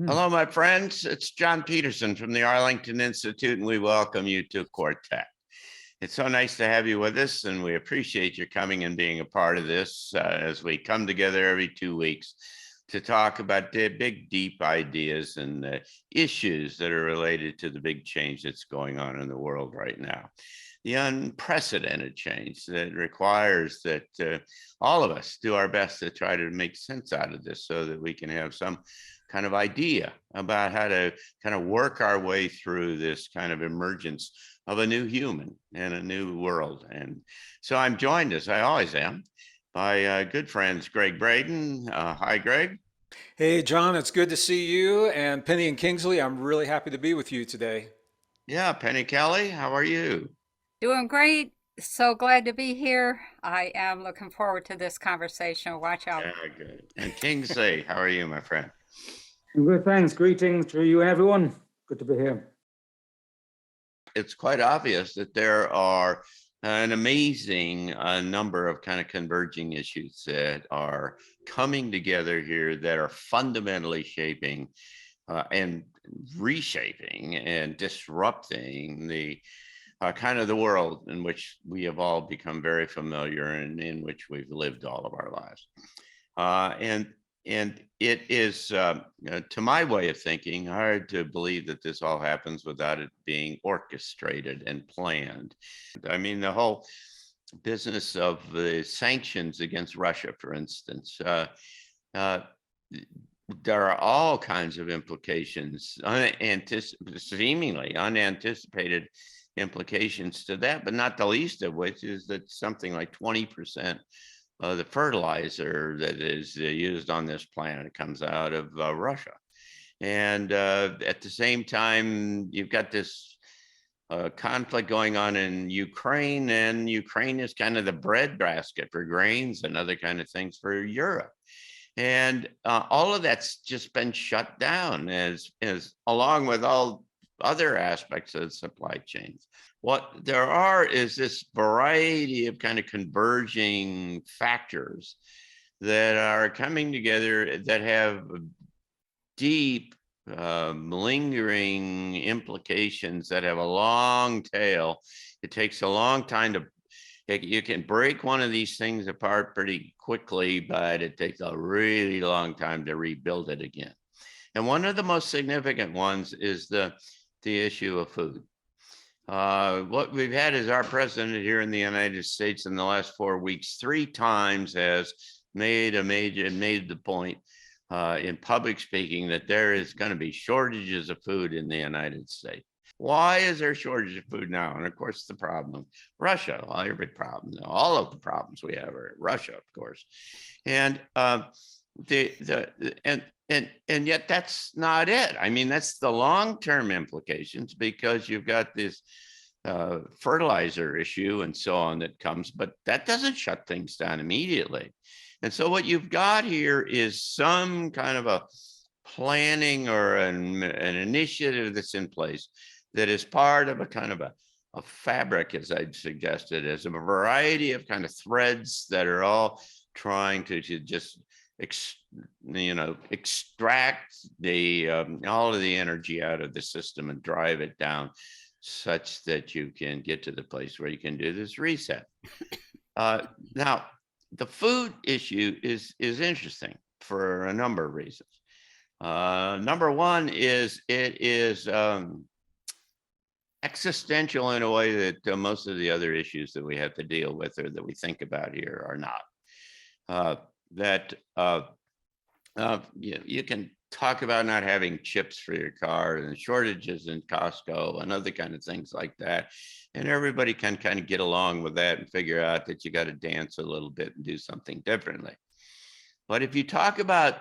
Hello, my friends. It's John Petersen from the Arlington Institute, and we welcome you to Quartet. It's so nice to have you with us, and we appreciate your coming and being a part of this as we come together every 2 weeks to talk about the big, deep ideas and issues that are related to the big change that's going on in the world right now. The unprecedented change that requires that all of us do our best to try to make sense out of this so that we can have some kind of idea about how to kind of work our way through this kind of emergence of a new human and a new world. And so I'm joined, as I always am, by good friends, Gregg Braden. Hi, Gregg. Hey, John, it's good to see you. And Penny and Kingsley, I'm really happy to be with you today. Yeah, Penny Kelly, how are you? Doing great. So glad to be here. I am looking forward to this conversation. Watch out. Yeah, good. And Kingsley, how are you, my friend? Good, thanks. Greetings to you and everyone. Good to be here. It's quite obvious that there are an amazing number of kind of converging issues that are coming together here that are fundamentally shaping and reshaping and disrupting the kind of the world in which we have all become very familiar and in which we've lived all of our lives. And it is, to my way of thinking, hard to believe that this all happens without it being orchestrated and planned. I mean, the whole business of the sanctions against Russia, for instance, uh, there are all kinds of implications, seemingly unanticipated implications to that, but not the least of which is that something like 20% the fertilizer that is used on this planet comes out of Russia. And at the same time, you've got this conflict going on in Ukraine, and Ukraine is kind of the breadbasket for grains and other kind of things for Europe. And all of that's just been shut down as along with all other aspects of the supply chains. What there are is this variety of kind of converging factors that are coming together that have deep, lingering implications that have a long tail. It takes a long time to, you can break one of these things apart pretty quickly, but it takes a really long time to rebuild it again. And one of the most significant ones is the issue of food. What we've had is our president here in the United States in the last 4 weeks, 3 times has made the point in public speaking that there is going to be shortages of food in the United States. Why is there a shortage of food now? And of course, the problem, Russia, every problem, all of the problems we have are Russia, of course. And and yet that's not it. I mean, that's the long-term implications, because you've got this fertilizer issue and so on that comes, but that doesn't shut things down immediately. And so what you've got here is some kind of a planning or an initiative that's in place that is part of a kind of a fabric, as I'd suggested, as a variety of kind of threads that are all trying to just extract the all of the energy out of the system and drive it down such that you can get to the place where you can do this reset. Now, the food issue is interesting for a number of reasons. Number one is it is existential in a way that most of the other issues that we have to deal with or that we think about here are not. You can talk about not having chips for your car and shortages in Costco and other kind of things like that. And everybody can kind of get along with that and figure out that you got to dance a little bit and do something differently. But if you talk about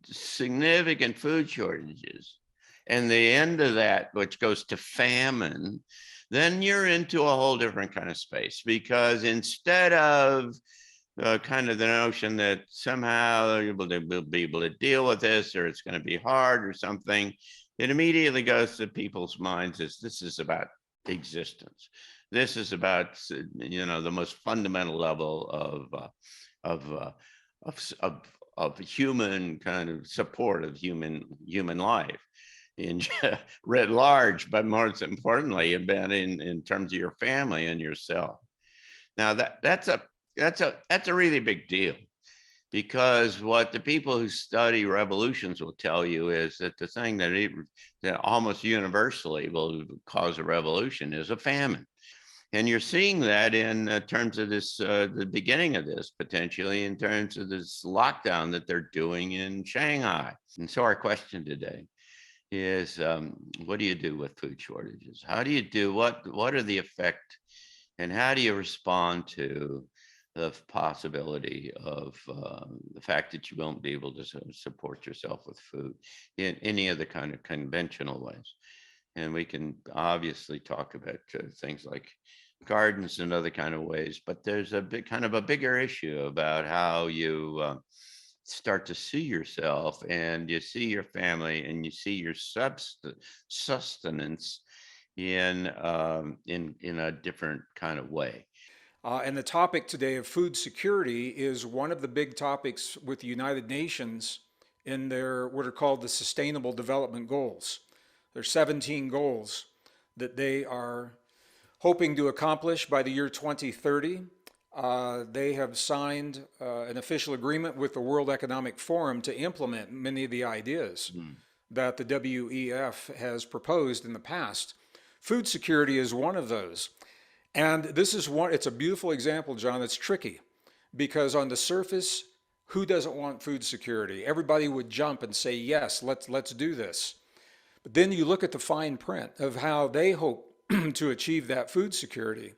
significant food shortages and the end of that, which goes to famine, then you're into a whole different kind of space, because instead of kind of the notion that somehow you'll be able to deal with this, or it's going to be hard or something, it immediately goes to people's minds as this is about existence. This is about, the most fundamental level of of human kind of support of human life in writ large, but more importantly, about in terms of your family and yourself. Now that's a really big deal, because what the people who study revolutions will tell you is that the thing that almost universally will cause a revolution is a famine. And you're seeing that in terms of this, the beginning of this, potentially in terms of this lockdown that they're doing in Shanghai. And so our question today is, what do you do with food shortages? How do you do, what are the effect, and how do you respond to the possibility of the fact that you won't be able to support yourself with food in any of the kind of conventional ways? And we can obviously talk about things like gardens and other kind of ways, but there's a bigger issue about how you start to see yourself, and you see your family, and you see your sustenance in a different kind of way. And the topic today of food security is one of the big topics with the United Nations in their what are called the Sustainable Development Goals. There's 17 goals that they are hoping to accomplish by the year 2030. They have signed an official agreement with the World Economic Forum to implement many of the ideas that the WEF has proposed in the past. Food security is one of those. And this is one, it's a beautiful example, John. It's tricky because on the surface, who doesn't want food security? Everybody would jump and say, yes, let's do this. But then you look at the fine print of how they hope to achieve that food security,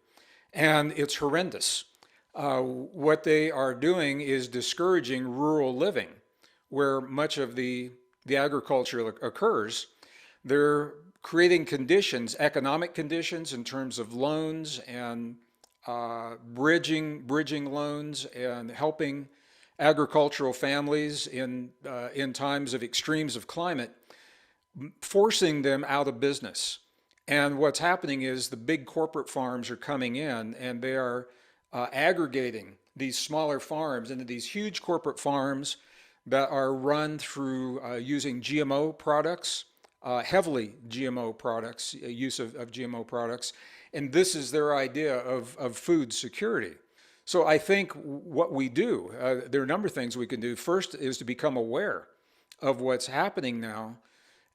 and it's horrendous. What they are doing is discouraging rural living, where much of the agriculture occurs. They're creating conditions, economic conditions in terms of loans and bridging loans and helping agricultural families in times of extremes of climate, forcing them out of business. And what's happening is the big corporate farms are coming in, and they are aggregating these smaller farms into these huge corporate farms that are run through using GMO products, heavily GMO products, use of GMO products. And this is their idea of food security. So I think what we do, there are a number of things we can do. First is to become aware of what's happening now,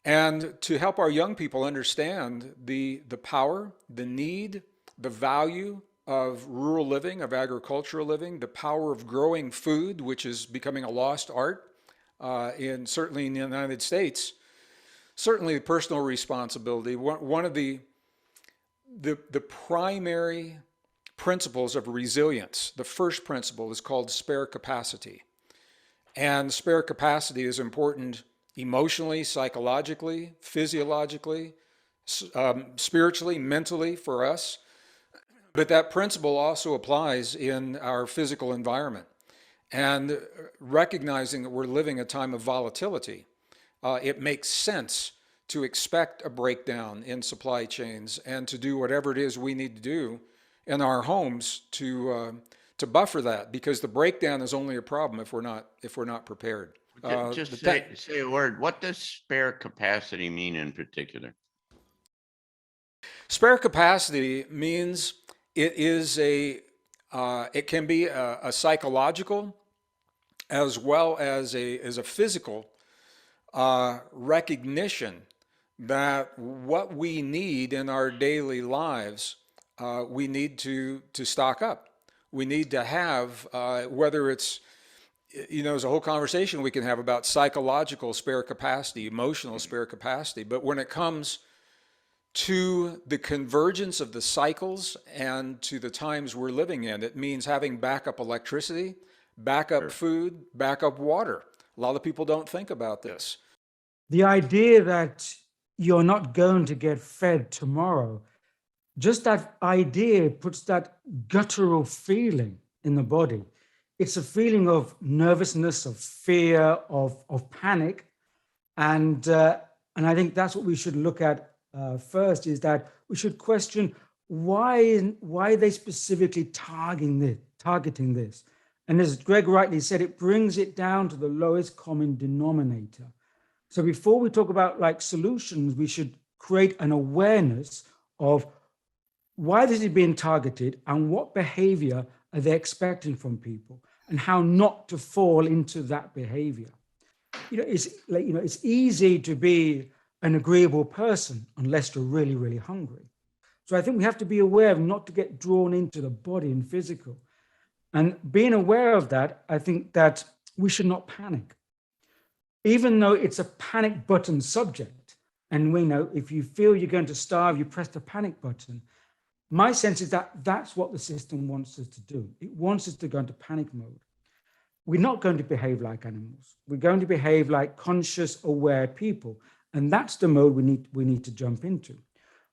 and to help our young people understand the power, the need, the value of rural living, of agricultural living, the power of growing food, which is becoming a lost art, certainly in the United States. Certainly personal responsibility. One of the primary principles of resilience, the first principle is called spare capacity. And spare capacity is important emotionally, psychologically, physiologically, spiritually, mentally for us. But that principle also applies in our physical environment. And recognizing that we're living a time of volatility, it makes sense to expect a breakdown in supply chains and to do whatever it is we need to do in our homes to buffer that, because the breakdown is only a problem if we're not prepared. Just say a word. What does spare capacity mean in particular? Spare capacity means it can be a psychological as well as a physical recognition that what we need in our daily lives, we need to stock up. We need to have, whether it's, there's a whole conversation we can have about psychological spare capacity, emotional spare capacity, but when it comes to the convergence of the cycles and to the times we're living in, it means having backup electricity, backup food, backup water. A lot of people don't think about this. The idea that you're not going to get fed tomorrow, just that idea puts that guttural feeling in the body. It's a feeling of nervousness, of fear, of panic. And I think that's what we should look at first, is that we should question why are they specifically targeting this? And as Gregg rightly said, it brings it down to the lowest common denominator. So before we talk about like solutions, we should create an awareness of why this is being targeted and what behavior are they expecting from people and how not to fall into that behavior. It's easy to be an agreeable person unless you're really, really hungry. So I think we have to be aware of not to get drawn into the body and physical. And being aware of that, I think that we should not panic. Even though it's a panic button subject, and we know if you feel you're going to starve, you press the panic button. My sense is that that's what the system wants us to do. It wants us to go into panic mode. We're not going to behave like animals. We're going to behave like conscious, aware people. And that's the mode we need to jump into.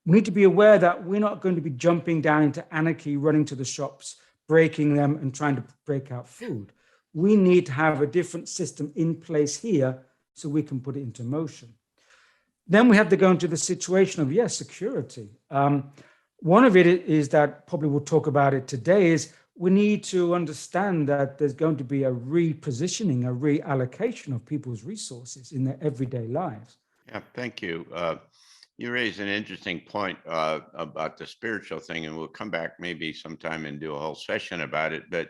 We need to be aware that we're not going to be jumping down into anarchy, running to the shops, breaking them and trying to break out food. We need to have a different system in place here so we can put it into motion. Then we have to go into the situation of, yes, security. One of it is that probably we'll talk about it today is we need to understand that there's going to be a repositioning, a reallocation of people's resources in their everyday lives. Yeah, thank you. You raised an interesting point about the spiritual thing, and we'll come back maybe sometime and do a whole session about it. But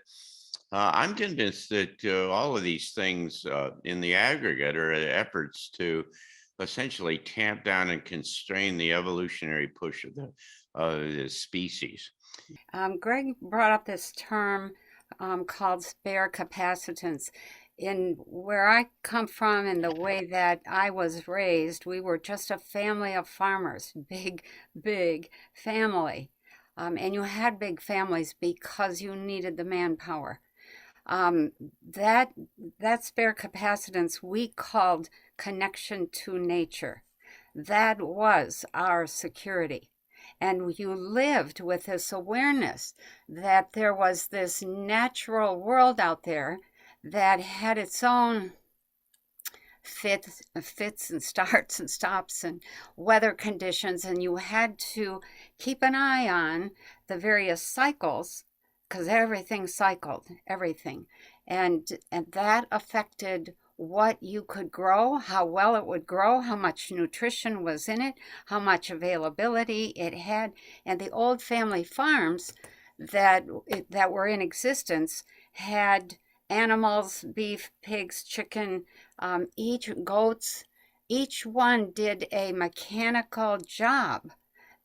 I'm convinced that all of these things in the aggregate are efforts to essentially tamp down and constrain the evolutionary push of the species. Gregg brought up this term called spare capacitance. In where I come from and the way that I was raised, we were just a family of farmers, big family. And you had big families because you needed the manpower. That spare capacitance we called connection to nature. That was our security. And you lived with this awareness that there was this natural world out there that had its own fits and starts and stops and weather conditions, and you had to keep an eye on the various cycles because everything cycled, everything. And that affected what you could grow, how well it would grow, how much nutrition was in it, how much availability it had. And the old family farms that were in existence had animals, beef, pigs, chicken, goats. Each one did a mechanical job.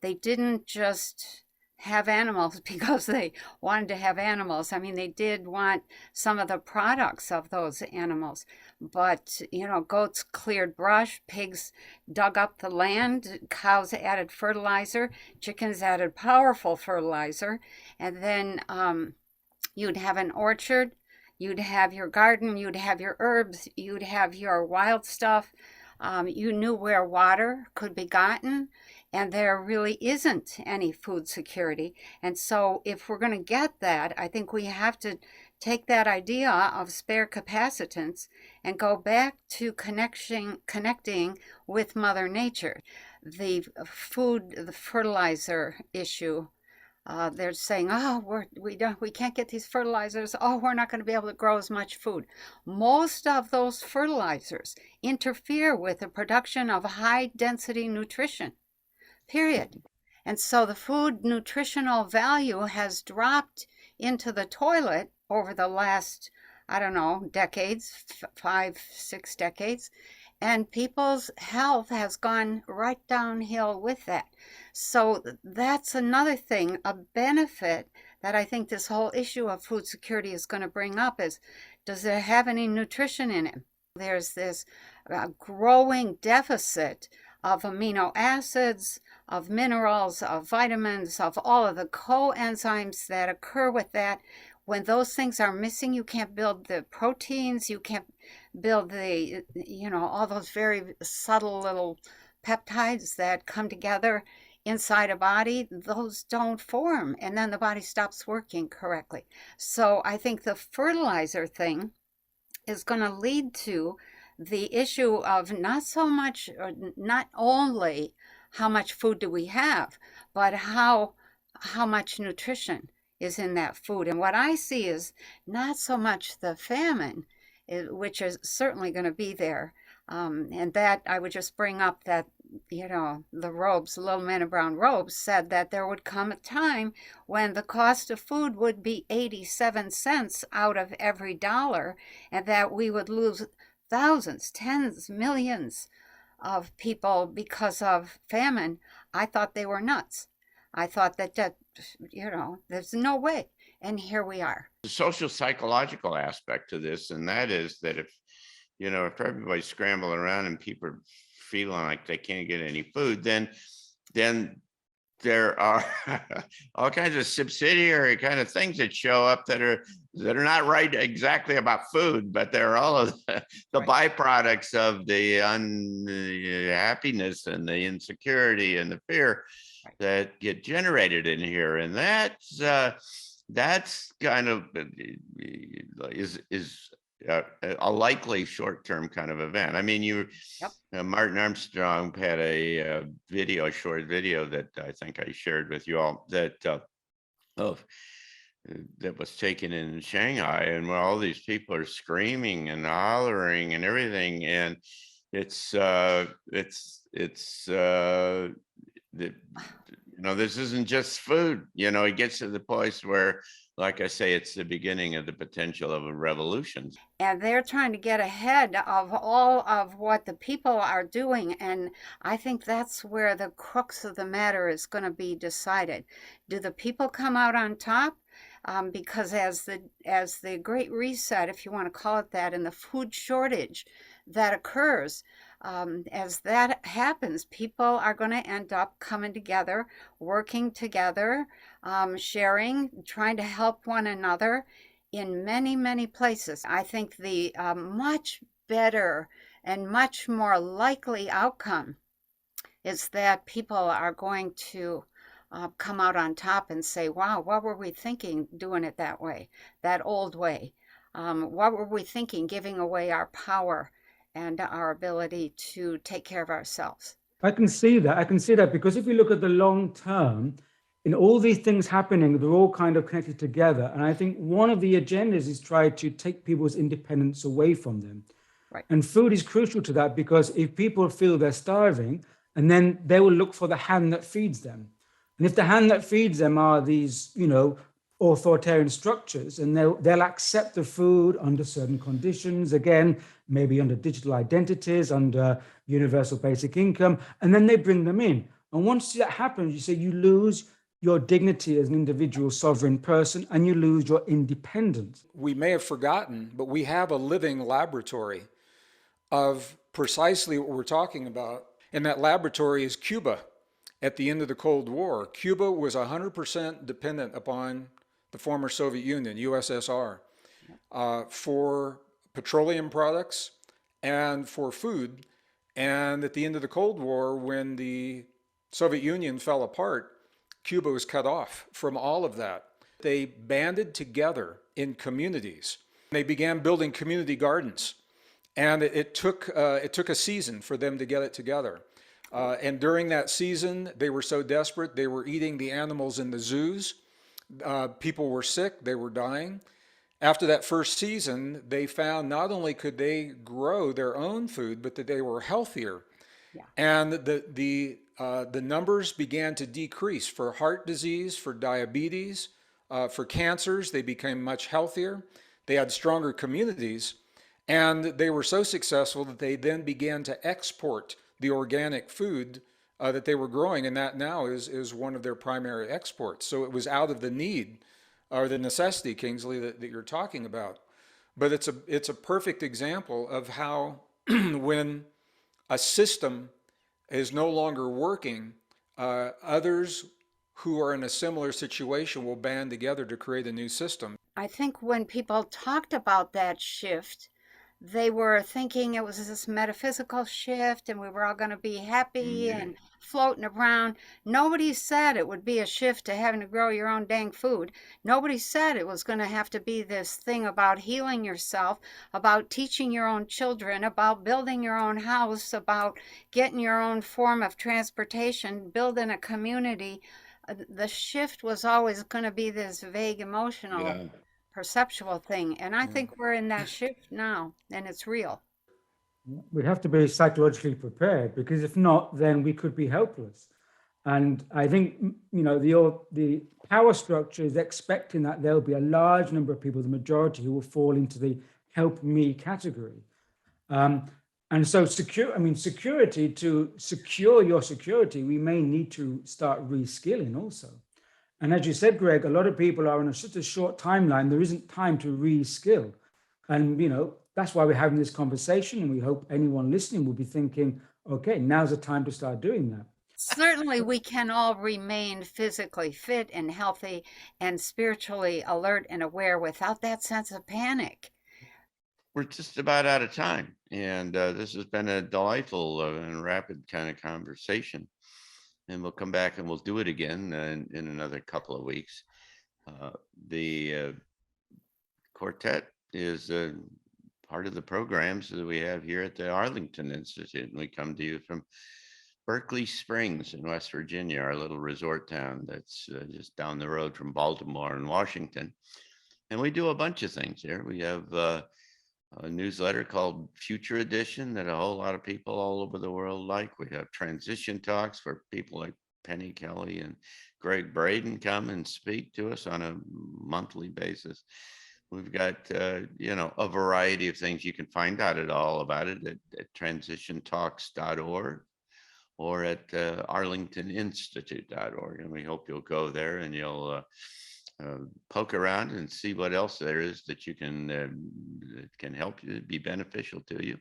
They didn't just have animals because they wanted to have animals. I mean, they did want some of the products of those animals. But, goats cleared brush, pigs dug up the land, cows added fertilizer, chickens added powerful fertilizer. And then you'd have an orchard, you'd have your garden, you'd have your herbs, you'd have your wild stuff. You knew where water could be gotten, and there really isn't any food security. And so if we're going to get that, I think we have to take that idea of spare capacitance and go back to connecting with Mother Nature. The fertilizer issue, they're saying, we can't get these fertilizers. We're not going to be able to grow as much food. Most of those fertilizers interfere with the production of high density nutrition, period. And so the food nutritional value has dropped into the toilet over the last, decades, 5-6 decades. And people's health has gone right downhill with that. So that's another thing, a benefit that I think this whole issue of food security is going to bring up is, does it have any nutrition in it? There's this growing deficit of amino acids, of minerals, of vitamins, of all of the coenzymes that occur with that. When those things are missing, you can't build the proteins, you can't build the, all those very subtle little peptides that come together inside a body. Those don't form, and then the body stops working correctly. So I think the fertilizer thing is going to lead to the issue of not only how much food do we have, but how much nutrition is in that food. And what I see is not so much the famine, which is certainly going to be there. And that I would just bring up that, the robes, little men in brown robes, said that there would come a time when the cost of food would be 87 cents out of every dollar, and that we would lose thousands, tens, millions of people because of famine. I thought they were nuts. I thought that there's no way. And here we are. The social psychological aspect to this, and that is that if everybody's scrambling around and people are feeling like they can't get any food, then there are all kinds of subsidiary kind of things that show up that are not right exactly about food, but they're all of the Right. byproducts of the unhappiness and the insecurity and the fear Right. that get generated in here, and that's kind of is a likely short-term kind of event. I mean, Yep. Martin Armstrong had a short video that I think I shared with you all of that was taken in Shanghai, and where all these people are screaming and hollering and everything, and it's this isn't just food. It gets to the place where, like I say, it's the beginning of the potential of a revolution. And they're trying to get ahead of all of what the people are doing. And I think that's where the crux of the matter is going to be decided. Do the people come out on top? Because as the Great Reset, if you want to call it that, and the food shortage that occurs, as that happens, people are going to end up coming together, working together, sharing, trying to help one another in many, many places. I think the much better and much more likely outcome is that people are going to come out on top and say, wow, what were we thinking doing it that way, that old way? What were we thinking giving away our power and our ability to take care of ourselves? I can see that. I can see that because if you look at the long term, in all these things happening, they're all kind of connected together. And I think one of the agendas is try to take people's independence away from them. Right. And food is crucial to that, because if people feel they're starving, and then they will look for the hand that feeds them. And if the hand that feeds them are these, authoritarian structures, and they'll accept the food under certain conditions, again, maybe under digital identities, under universal basic income, and then they bring them in. And once that happens, you say you lose your dignity as an individual sovereign person, and you lose your independence. We may have forgotten, but we have a living laboratory of precisely what we're talking about. And that laboratory is Cuba. At the end of the Cold War, Cuba was 100% dependent upon the former Soviet Union, USSR, for petroleum products and for food. And at the end of the Cold War, when the Soviet Union fell apart, Cuba was cut off from all of that. They banded together in communities. They began building community gardens. And it took a season for them to get it together. And during that season, they were so desperate, they were eating the animals in the zoos. People were sick, they were dying. After that first season, they found not only could they grow their own food, but that they were healthier. Yeah. And the numbers began to decrease for heart disease, for diabetes, for cancers. They became much healthier. They had stronger communities. And they were so successful that they then began to export the organic food that they were growing, and that now is one of their primary exports. So it was out of the need or the necessity, Kingsley, that you're talking about. But it's a perfect example of how when a system is no longer working, others who are in a similar situation will band together to create a new system. I think when people talked about that shift, they were thinking it was this metaphysical shift and we were all going to be happy and floating around. Nobody said it would be a shift to having to grow your own dang food. Nobody said it was going to have to be this thing about healing yourself, about teaching your own children, about building your own house, about getting your own form of transportation, building a community. the shift was always going to be this vague emotional Yeah. perceptual thing. And I Yeah. think we're in that shift now, and it's real. We have to be psychologically prepared, because if not, then we could be helpless. And I think, the power structure is expecting that there'll be a large number of people, the majority, who will fall into the help me category. Um, and so security, to secure your security, we may need to start reskilling also. And as you said, Greg, a lot of people are on such a short timeline, there isn't time to reskill. And, that's why we're having this conversation. And we hope anyone listening will be thinking, okay, now's the time to start doing that. Certainly, we can all remain physically fit and healthy and spiritually alert and aware without that sense of panic. We're just about out of time. And this has been a delightful and rapid kind of conversation. And we'll come back and we'll do it again in another couple of weeks. The Quartet is part of the programs that we have here at the Arlington Institute. And we come to you from Berkeley Springs in West Virginia, our little resort town that's just down the road from Baltimore and Washington. And we do a bunch of things here. We have a newsletter called Future Edition that a whole lot of people all over the world like. We have transition talks where people like Penny Kelly and Gregg Braden come and speak to us on a monthly basis. We've got, a variety of things. You can find out all about it at transitiontalks.org or at arlingtoninstitute.org. And we hope you'll go there and you'll poke around and see what else there is that you that can help you, be beneficial to you.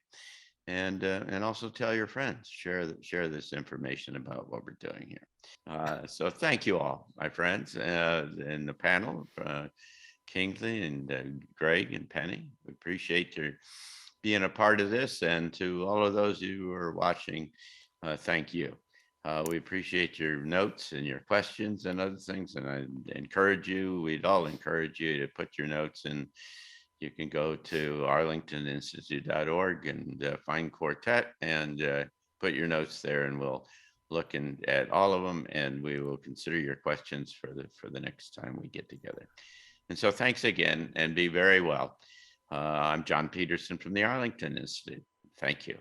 And also tell your friends, share this information about what we're doing here. So thank you all, my friends, in the panel, Kingsley and Greg and Penny. We appreciate your being a part of this. And to all of those who are watching, thank you. We appreciate your notes and your questions and other things. And we'd all encourage you to put your notes in. You can go to arlingtoninstitute.org and find Quartet and put your notes there, and we'll look at all of them, and we will consider your questions for the next time we get together. And so thanks again, and be very well. I'm John Petersen from the Arlington Institute. Thank you.